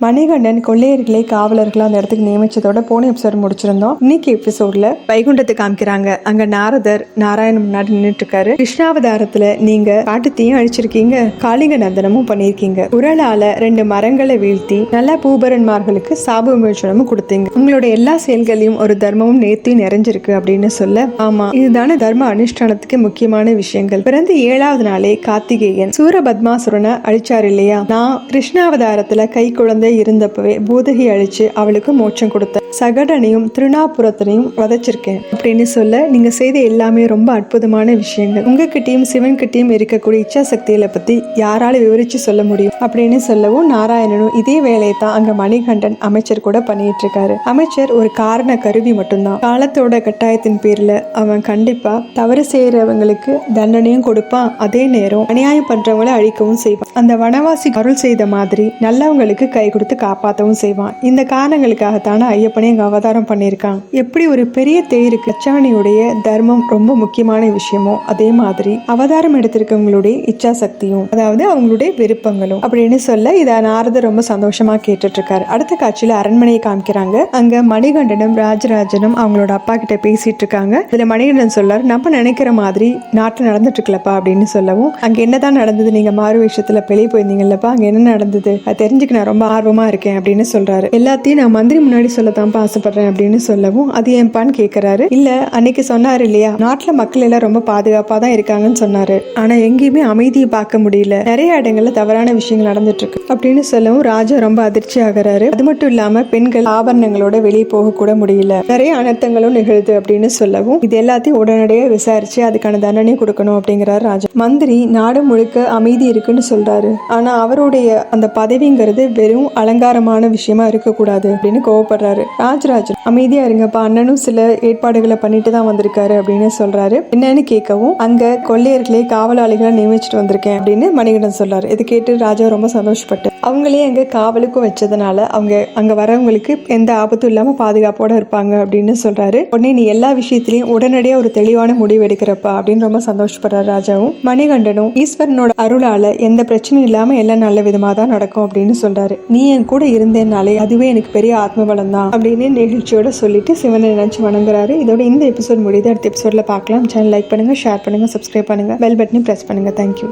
மணிகண்டன் கொள்ளையர்களை காவலர்களா அந்த இடத்துக்கு நியமிச்சதோட போன எபிசோட் முடிச்சிருந்தோம். இன்னைக்கு எபிசோட்ல வைகுண்டத்தை காமிக்கிறாங்க. அங்க நாரதர் நாராயணன் முன்னாடி நின்றுட்டு இருக்காரு. கிருஷ்ணாவதாரத்துல நீங்க காட்டுத்தையும் அழிச்சிருக்கீங்க, காளிங்க நந்தனமும் பண்ணிருக்கீங்க, உரலால 2 மரங்களை வீழ்த்தி நல்ல பூபரன்மார்களுக்கு சாப விமோசனமும் கொடுத்தீங்க. உங்களோட எல்லா செயல்களையும் ஒரு தர்மமும் நேர்த்தியும் நிறைஞ்சிருக்கு அப்படின்னு சொல்ல, ஆமா இதுதான தர்ம அனுஷ்டானத்துக்கு முக்கியமான விஷயங்கள். பிறந்து 7வது நாளே கார்த்திகேயன் சூரபத்மாசுரனை அழிச்சாரு இல்லையா? நான் கிருஷ்ணாவதாரத்துல கை குழந்தை இருந்தப்பவே பூதகி அழிச்சு அவளுக்கு மோட்சம் கொடுத்த சகடனையும் திருநாபுரத்தினையும் வதச்சிருக்கேன் அப்படின்னு சொல்ல, நீங்க செய்த எல்லாமே ரொம்ப அற்புதமான விஷயங்கள். உங்ககிட்டயும் சிவன் கிட்டையும் இருக்கக்கூடிய இச்சா சக்திகளை பத்தி யாரால விவரிச்சு சொல்ல முடியும் அப்படின்னு சொல்லவும், நாராயணனும் இதே வேலையை தான் அங்க மணிகண்டன் அமைச்சர் கூட பண்ணிட்டு இருக்காரு. அமைச்சர் ஒரு காரண கருவி மட்டும்தான். காலத்தோட கட்டாயத்தின் பேர்ல அவன் கண்டிப்பா தவறு செய்யறவங்களுக்கு தண்டனையும் கொடுப்பான், அதே நேரம் அநியாயம் பண்றவங்களை அழிக்கவும் செய்வான். அந்த வனவாசி அருள் செய்த மாதிரி நல்லவங்களுக்கு கை கொடுத்து காப்பாற்றவும் செய்வான். இந்த காரணங்களுக்காகத்தான ஐயப்பனை இங்க அவதாரம் பண்ணியிருக்கான். எப்படி ஒரு பெரிய தேருக்கு அச்சாணியுடைய தர்மம் ரொம்ப முக்கியமான விஷயமோ, அதே மாதிரி அவதாரம் எடுத்திருக்கவங்களுடைய இச்சா சக்தியும், அதாவது அவங்களுடைய விருப்பங்களும் அப்படின்னு சொல்ல, இதை நாரதர் ரொம்ப சந்தோஷமா கேட்டுட்டு இருக்காரு. அடுத்த காட்சியில அரண்மனையை காமிக்கிறாங்க. அங்க மணிகண்டனும் ராஜராஜனும் அவங்களோட அப்பா கிட்ட பேசிட்டு இருக்காங்க. இதுல மணிகண்டன் சொல்றாரு, நம்ம நினைக்கிற மாதிரி நாட்டு நடந்துட்டு இருக்கலப்பா அப்படின்னு சொல்லவும், அங்க என்னதான் நடந்தது, நீங்க மாறு விஷயத்துல வெளியே போயிருந்தீங்கல்லப்பா, அங்க என்ன நடந்தது அது தெரிஞ்சுக்க நான் ரொம்ப ஆர்வமா இருக்கேன் அப்படின்னு சொல்றாரு. எல்லாத்தையும் நான் மந்திரி முன்னாடி சொல்லத்தான்ப்பா ஆசைப்படுறேன் அப்படின்னு சொல்லவும், அது ஏன்பான்னு கேட்கிறாரு. இல்ல அன்னைக்கு சொன்னாரு இல்லையா, நாட்டுல மக்கள் எல்லாம் ரொம்ப பாதுகாப்பா தான் இருக்காங்கன்னு சொன்னாரு, ஆனா எங்கேயுமே அமைதியை பார்க்க முடியல, நிறைய இடங்கள்ல தவறான விஷயங்கள் நடந்துட்டு இருக்கு அப்படின்னு சொல்லவும், ராஜா ரொம்ப அதிர்ச்சி ஆகிறாரு. அது மட்டும் இல்லாம பெண்கள் ஆபரணங்களோட வெளியே போக கூட முடியல, நிறைய அனர்த்தங்களும் நிகழுது அப்படின்னு சொல்லவும், இது எல்லாத்தையும் உடனடியாக விசாரிச்சு அதுக்கான தண்டனை கொடுக்கணும் அப்படிங்கிறாரு ராஜா. மந்திரி நாடு முழுக்க அமைதி இருக்குன்னு சொல்றாரு, ஆனா அவருடைய அந்த பதவிங்கிறது வெறும் அலங்காரமான விஷயமா இருக்கக்கூடாது அப்படின்னு கோவப்படுறாரு. ராஜராஜன் அமைதியா இருங்கப்பா, அண்ணனும் சில ஏற்பாடுகளை பண்ணிட்டு தான் வந்திருக்காரு அப்படின்னு சொல்றாரு. என்னன்னு கேட்கவும், அங்க கொள்ளையர்களே காவலாளிகளை நியமிச்சுட்டு வந்திருக்கேன் அப்படின்னு மணிகண்டன் சொல்றாரு. இது கேட்டு ராஜா ரொம்ப சந்தோஷப்பட்டு, அவங்களே அங்க காவலுக்கும் வச்சதுனால அவங்க அங்க வரவங்களுக்கு எந்த ஆபத்தும் இல்லாம பாதுகாப்போட இருப்பாங்க அப்படின்னு சொல்றாரு. உடனே நீ எல்லா விஷயத்திலையும் உடனடியா ஒரு தெளிவான முடிவு எடுக்கிறப்பா அப்படின்னு ரொம்ப சந்தோஷப்படுறாரு ராஜாவும். மணிகண்டனும் ஈஸ்வரனோட அருளால எந்த பிரச்சனையும் இல்லாம எல்லாம் நல்ல விதமா தான் நடக்கும் அப்படின்னு சொல்றாரு. நீ என் கூட இருந்தேனாலே அதுவே எனக்கு பெரிய ஆத்மபலம் தான் அப்படின்னு நெகிழ்ச்சியோட சொல்லிட்டு சிவனை நினைச்சு வணங்குறாரு. இதோட இந்த எபிசோட் முடியுது. அடுத்த எபிசோட்ல பார்க்கலாம். சேனல் லைக் பண்ணுங்க, ஷேர் பண்ணுங்க, சப்ஸ்கிரைப் பண்ணுங்க, பெல் பட்டனை பிரஸ் பண்ணுங்க. தேங்க்யூ.